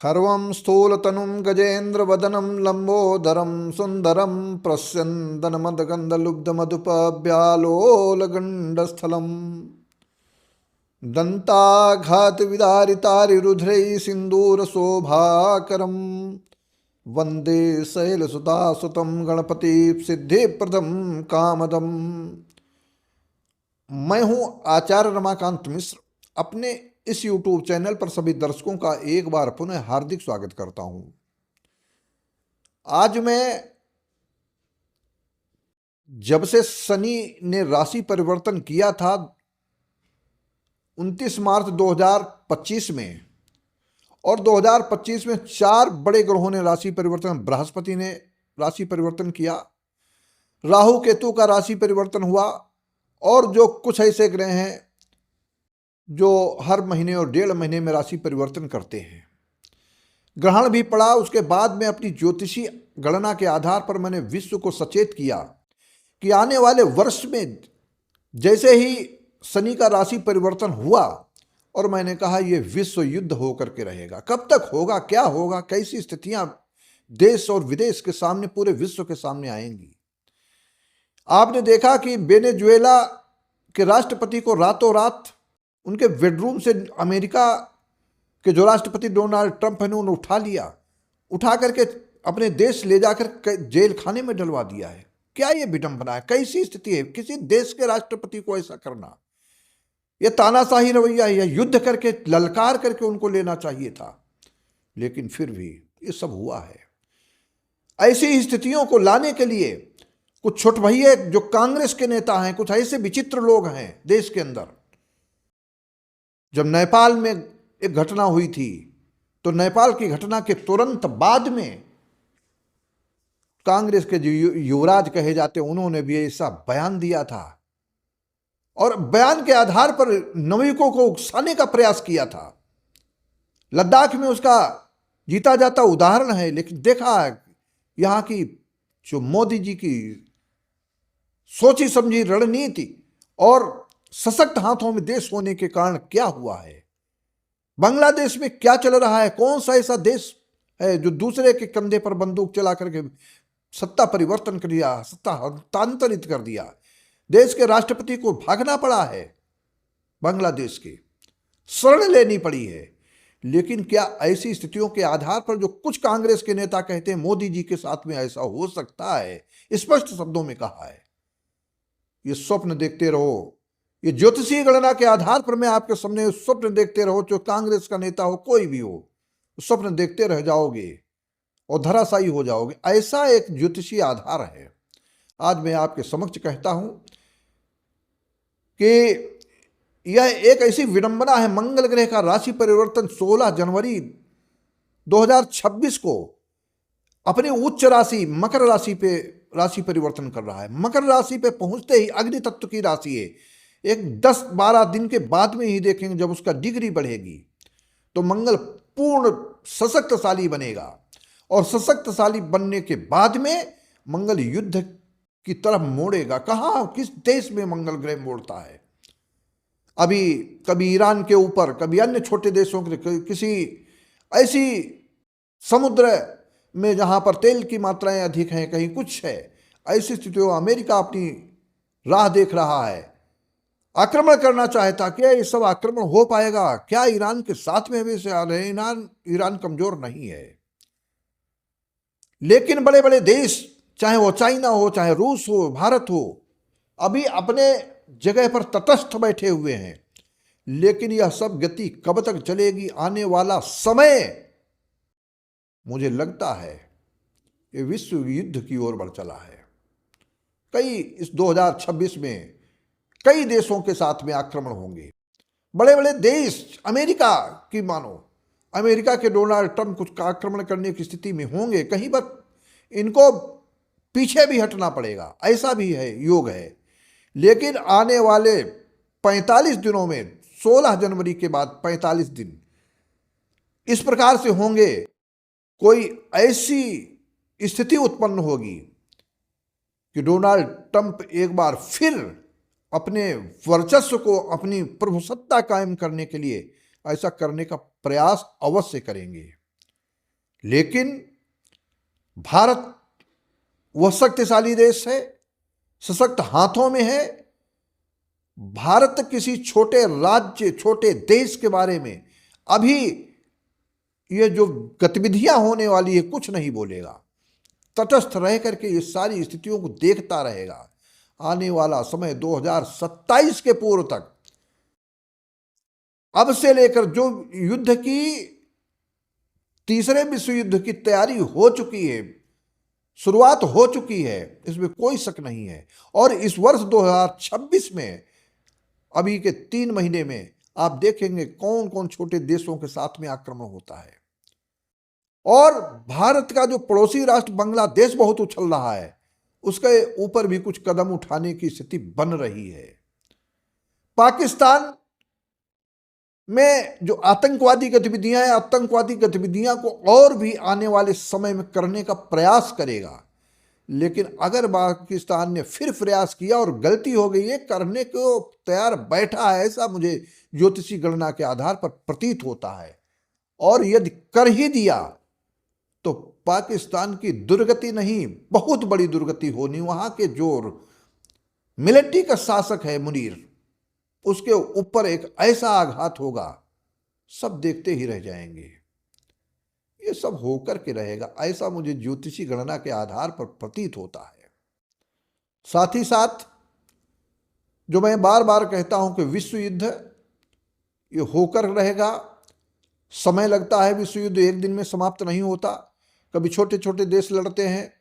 खर्वं स्थूलतनुं गजेन्द्रवदनं लम्बोदरं सुन्दरं प्रस्यन्दनमदगन्धलुब्धमधुपव्यालोलगण्डस्थलम् दन्ताघातविदारितारिरुध्रैः सिन्दूरशोभाकरं वन्दे शैलसुतासुतं गणपतिसिद्धिप्रदं कामदम्। मैं हूं आचार्य रमाकांत मिश्र। अपने इस YouTube चैनल पर सभी दर्शकों का एक बार पुनः हार्दिक स्वागत करता हूं। आज मैं जब से शनि ने राशि परिवर्तन किया था 29 मार्च 2025 में, और 2025 में 4 बड़े ग्रहों ने राशि परिवर्तन, बृहस्पति ने राशि परिवर्तन किया, राहु केतु का राशि परिवर्तन हुआ, और जो कुछ ऐसे ग्रह हैं जो हर महीने और 1.5 महीने में राशि परिवर्तन करते हैं। ग्रहण भी पड़ा। उसके बाद में अपनी ज्योतिषी गणना के आधार पर मैंने विश्व को सचेत किया कि आने वाले वर्ष में जैसे ही शनि का राशि परिवर्तन हुआ, और मैंने कहा यह विश्व युद्ध होकर के रहेगा। कब तक होगा, क्या होगा, कैसी स्थितियां देश और विदेश के सामने, पूरे विश्व के सामने आएंगी। आपने देखा कि वेनेजुएला के राष्ट्रपति को रातों रात उनके बेडरूम से अमेरिका के जो राष्ट्रपति डोनाल्ड ट्रंप है उन्होंने उठा लिया, उठा करके अपने देश ले जाकर जेल खाने में डलवा दिया है। क्या ये विडंबना है? कैसी स्थिति है किसी देश के राष्ट्रपति को ऐसा करना? यह तानाशाही रवैया है। यह युद्ध करके, ललकार करके उनको लेना चाहिए था, लेकिन फिर भी ये सब हुआ है। ऐसी स्थितियों को लाने के लिए कुछ छोटभैये जो कांग्रेस के नेता हैं, कुछ ऐसे विचित्र लोग हैं देश के अंदर। जब नेपाल में एक घटना हुई थी, तो नेपाल की घटना के तुरंत बाद में कांग्रेस के जो युवराज कहे जाते उन्होंने भी ऐसा बयान दिया था, और बयान के आधार पर नाविकों को उकसाने का प्रयास किया था। लद्दाख में उसका जीता जाता उदाहरण है। लेकिन देखा यहां की जो मोदी जी की सोची समझी रणनीति और सशक्त हाथों में देश होने के कारण क्या हुआ है, बांग्लादेश में क्या चल रहा है, कौन सा ऐसा देश है जो दूसरे के कंधे पर बंदूक चला करके सत्ता परिवर्तन कर दिया, सत्ता हस्तांतरित कर दिया। देश के राष्ट्रपति को भागना पड़ा है, बांग्लादेश की शरण लेनी पड़ी है। लेकिन क्या ऐसी स्थितियों के आधार पर जो कुछ कांग्रेस के नेता कहते हैं मोदी जी के साथ में ऐसा हो सकता है? स्पष्ट शब्दों में कहा है। ये स्वप्न देखते रहो, ये ज्योतिषीय गणना के आधार पर मैं आपके सामने स्वप्न देखते रहो, जो कांग्रेस का नेता हो, कोई भी हो, स्वप्न देखते रह जाओगे और धराशायी हो जाओगे। ऐसा एक ज्योतिषीय आधार है। आज मैं आपके समक्ष कहता हूं कि यह एक ऐसी विडंबना है। मंगल ग्रह का राशि परिवर्तन 16 जनवरी 2026 को अपनी उच्च राशि मकर राशि पे राशि परिवर्तन कर रहा है। मकर राशि पे पहुंचते ही अग्नि तत्व की राशि है, एक 10-12 दिन के बाद में ही देखेंगे जब उसका डिग्री बढ़ेगी तो मंगल पूर्ण सशक्तशाली बनेगा, और सशक्तशाली बनने के बाद में मंगल युद्ध की तरफ मोड़ेगा। कहां, किस देश में मंगल ग्रह मोड़ता है? अभी कभी ईरान के ऊपर, कभी अन्य छोटे देशों के किसी ऐसी समुद्र में जहां पर तेल की मात्राएं अधिक हैं, कहीं कुछ है। ऐसी स्थितियों अमेरिका अपनी राह देख रहा है, आक्रमण करना चाहता। क्या ये सब आक्रमण हो पाएगा? क्या ईरान के साथ में भी से आ रहे हैं? ईरान कमजोर नहीं है, लेकिन बड़े बड़े देश, चाहे वो चाइना हो, चाहे रूस हो, भारत हो, अभी अपने जगह पर तटस्थ बैठे हुए हैं। लेकिन यह सब गति कब तक चलेगी? आने वाला समय मुझे लगता है ये विश्व युद्ध की ओर बढ़ चला है। कई इस 2026 में कई देशों के साथ में आक्रमण होंगे। बड़े बड़े देश, अमेरिका की मानो, अमेरिका के डोनाल्ड ट्रंप कुछ आक्रमण करने की स्थिति में होंगे। कहीं पर इनको पीछे भी हटना पड़ेगा, ऐसा भी है, योग है। लेकिन आने वाले 45 दिनों में, 16 जनवरी के बाद 45 दिन इस प्रकार से होंगे, कोई ऐसी स्थिति उत्पन्न होगी कि डोनाल्ड ट्रंप एक बार फिर अपने वर्चस्व को, अपनी प्रभुसत्ता कायम करने के लिए ऐसा करने का प्रयास अवश्य करेंगे। लेकिन भारत वह शक्तिशाली देश है, सशक्त हाथों में है। भारत किसी छोटे राज्य, छोटे देश के बारे में अभी ये जो गतिविधियां होने वाली है कुछ नहीं बोलेगा, तटस्थ रह करके ये सारी स्थितियों को देखता रहेगा। आने वाला समय 2027 के पूर्व तक, अब से लेकर जो युद्ध की, तीसरे विश्व युद्ध की तैयारी हो चुकी है, शुरुआत हो चुकी है, इसमें कोई शक नहीं है। और इस वर्ष 2026 में, अभी के 3 महीने में आप देखेंगे कौन कौन छोटे देशों के साथ में आक्रमण होता है। और भारत का जो पड़ोसी राष्ट्र बांग्लादेश बहुत उछल रहा है, उसके ऊपर भी कुछ कदम उठाने की स्थिति बन रही है। पाकिस्तान में जो आतंकवादी गतिविधियां हैं, आतंकवादी गतिविधियां को और भी आने वाले समय में करने का प्रयास करेगा। लेकिन अगर पाकिस्तान ने फिर प्रयास किया और गलती हो गई है, करने को तैयार बैठा है, ऐसा मुझे ज्योतिषी गणना के आधार पर प्रतीत होता है, और यदि कर ही दिया तो पाकिस्तान की दुर्गति नहीं, बहुत बड़ी दुर्गति होनी। वहां के जो मिलिट्री का शासक है मुनीर, उसके ऊपर एक ऐसा आघात होगा, सब देखते ही रह जाएंगे। ये सब होकर के रहेगा, ऐसा मुझे ज्योतिषी गणना के आधार पर प्रतीत होता है। साथ ही साथ जो मैं बार बार कहता हूं कि विश्व युद्ध ये होकर रहेगा, समय लगता है। विश्व युद्ध एक दिन में समाप्त नहीं होता, कभी छोटे छोटे देश लड़ते हैं,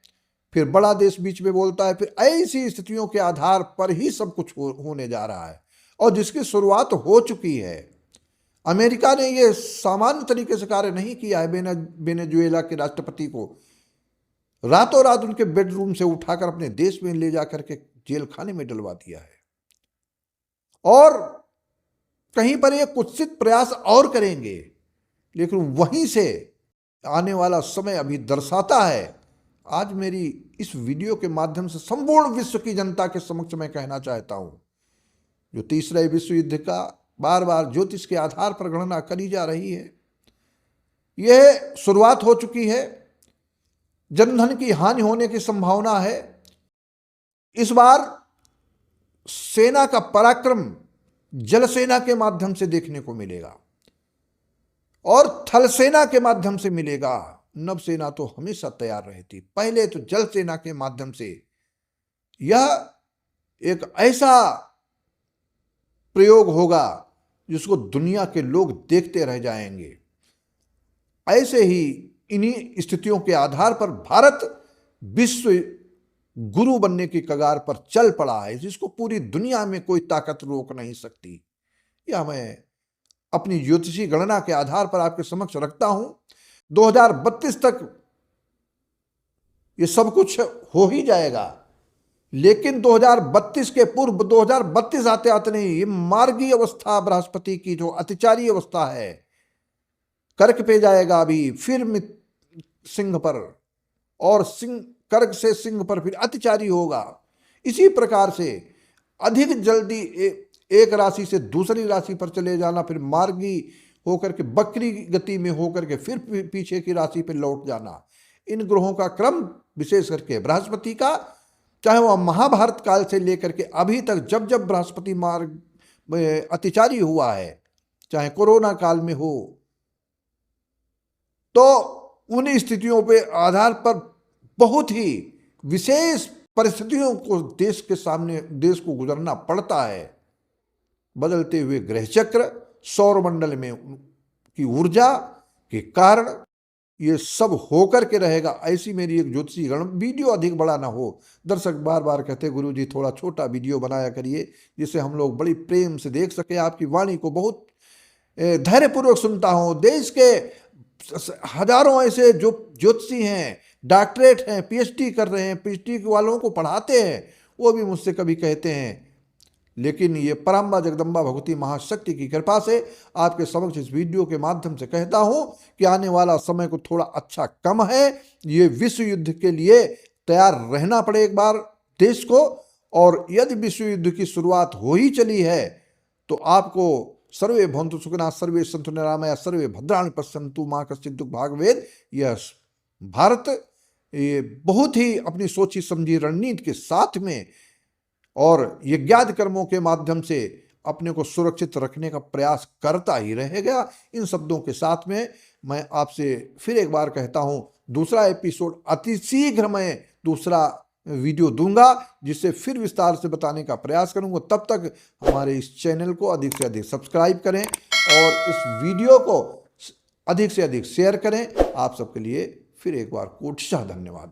फिर बड़ा देश बीच में बोलता है, फिर ऐसी स्थितियों के आधार पर ही सब कुछ होने जा रहा है, और जिसकी शुरुआत हो चुकी है। अमेरिका ने यह सामान्य तरीके से कार्य नहीं किया है। वेनेजुएला के राष्ट्रपति को रातों रात उनके बेडरूम से उठाकर अपने देश में ले जाकर के जेल खाने में डलवा दिया है, और कहीं पर ये कुत्सित प्रयास और करेंगे। लेकिन वहीं से आने वाला समय अभी दर्शाता है। आज मेरी इस वीडियो के माध्यम से संपूर्ण विश्व की जनता के समक्ष मैं कहना चाहता हूं, जो तीसरे विश्व युद्ध का बार बार ज्योतिष के आधार पर गणना करी जा रही है, यह शुरुआत हो चुकी है। जनधन की हानि होने की संभावना है। इस बार सेना का पराक्रम जल सेना के माध्यम से देखने को मिलेगा और थल सेना के माध्यम से मिलेगा। नौसेना तो हमेशा तैयार रहती, पहले तो जल सेना के माध्यम से। यह एक ऐसा प्रयोग होगा जिसको दुनिया के लोग देखते रह जाएंगे। ऐसे ही इन्हीं स्थितियों के आधार पर भारत विश्व गुरु बनने की कगार पर चल पड़ा है, जिसको पूरी दुनिया में कोई ताकत रोक नहीं सकती। यह मैं अपनी ज्योतिषी गणना के आधार पर आपके समक्ष रखता हूं। 2032 तक ये सब कुछ हो ही जाएगा, लेकिन 2032 के पूर्व, 2032 आते आते नहीं, ये मार्गी अवस्था बृहस्पति की जो अतिचारी अवस्था है, कर्क पे जाएगा अभी, फिर सिंह पर, और कर्क से सिंह पर फिर अतिचारी होगा। इसी प्रकार से अधिक जल्दी एक राशि से दूसरी राशि पर चले जाना, फिर मार्गी होकर के बकरी गति में होकर के फिर पीछे की राशि पर लौट जाना। इन ग्रहों का क्रम, विशेष करके बृहस्पति का, चाहे वह महाभारत काल से लेकर के अभी तक जब जब बृहस्पति मार्ग अतिचारी हुआ है, चाहे कोरोना काल में हो, तो उन स्थितियों पे आधार पर बहुत ही विशेष परिस्थितियों को देश के सामने, देश को गुजरना पड़ता है। बदलते हुए ग्रह चक्र, सौरमंडल में की ऊर्जा के कारण ये सब होकर के रहेगा। ऐसी मेरी एक ज्योतिषी गण। वीडियो अधिक बड़ा ना हो। दर्शक बार बार कहते गुरुजी थोड़ा छोटा वीडियो बनाया करिए, जिससे हम लोग बड़ी प्रेम से देख सके। आपकी वाणी को बहुत धैर्यपूर्वक सुनता हूँ। देश के हजारों ऐसे जो ज्योतिषी हैं, डॉक्टरेट हैं, पीएचडी कर रहे हैं, पीएचडी वालों को पढ़ाते हैं, वो भी मुझसे कभी कहते हैं, लेकिन ये परम्बा जगदम्बा भगवती महाशक्ति की कृपा से आपके समक्ष इस वीडियो के माध्यम से कहता हूं कि आने वाला समय को थोड़ा अच्छा कम है। ये विश्व युद्ध के लिए तैयार रहना पड़े एक बार देश को, और यदि विश्व युद्ध की शुरुआत हो ही चली है तो आपको सर्वे भवन्तु सुखिनः, सर्वे सन्तु निरामयाः, सर्वे भद्राणि पश्यन्तु मा कश्चित् दुःख भाग् भवेत्। यह भारत ये बहुत ही अपनी सोची समझी रणनीति के साथ में और यज्ञादि कर्मों के माध्यम से अपने को सुरक्षित रखने का प्रयास करता ही रहेगा। इन शब्दों के साथ में मैं आपसे फिर एक बार कहता हूं, दूसरा एपिसोड अति शीघ्र मैं दूसरा वीडियो दूंगा, जिससे फिर विस्तार से बताने का प्रयास करूंगा। तब तक हमारे इस चैनल को अधिक से अधिक सब्सक्राइब करें और इस वीडियो को अधिक से अधिक शेयर करें। आप सबके लिए फिर एक बार कोटिशः धन्यवाद।